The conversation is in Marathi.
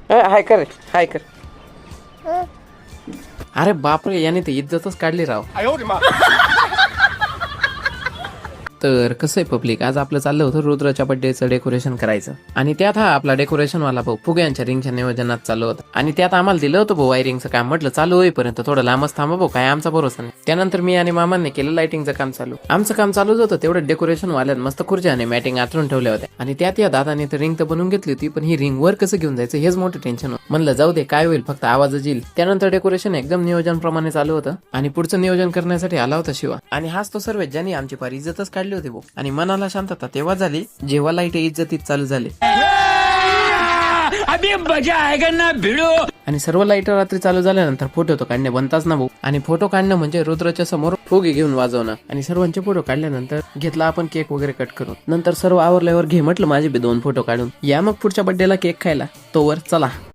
हाय कर हाय कर. अरे बापरे, याने ते इज्जतच काढली राव. तर कसं आहे पब्लिक, आज आपलं चाललं होतं रुद्राच्या बर्थडेचं डेकोरेशन करायचं. आणि त्यात हा आपला डेकोरेशन वाला भाऊ फुग्यांच्या रिंगच्या नियोजनात चालू होतं. आणि त्यात आम्हाला दिलं होतं भाऊ वायरिंगचं काम. म्हटलं चालू होईपर्यंत थोडं लांबच थांबा भाऊ, काय आमचा भरोसा नाही. त्यानंतर मी आणि मामांनी केलं लाइटिंगचं काम चालू. आमचं काम चालूच होतं तेवढं डेकोरेशन वाल्यानं मस्त खुर्च्या आणि मॅटिंग आतरून ठेवल्या होत्या. आणि त्यात या दादाने तर रिंग तर बनवून घेतली होती, पण ही रिंग वर कसं घेऊन जायचं हेच मोठं टेन्शन होतं. म्हणलं जाऊ दे, काय होईल, फक्त आवाजच येईल. त्यानंतर डेकोरेशन एकदम नियोजनप्रमाणे चालू होतं. आणि पुढचं नियोजन करण्यासाठी आला होता शिवा. आणि हाच तो सर्व ज्यांनी आमची फार इज्जतच काढली होती भाऊ. आणि मनाला शांतता तेव्हा झाली जेव्हा लाईट इज्जतीत चालू झाली. अभी मजा आएगा ना भिडो. आणि सर्व लाईट रात्री चालू झाल्यानंतर फोटो तो काढणे बनताच ना भाऊ. आणि फोटो काढणं म्हणजे रुद्राच्या समोर फुगे घेऊन वाजवणं. आणि सर्वांचे फोटो काढल्यानंतर घेतला आपण केक वगैरे कट करून. नंतर सर्व आवरल्यावर घे म्हटलं माझे बी 2 फोटो काढून. या मग पुढच्या बर्थडेला केक खायला. तोवर चला.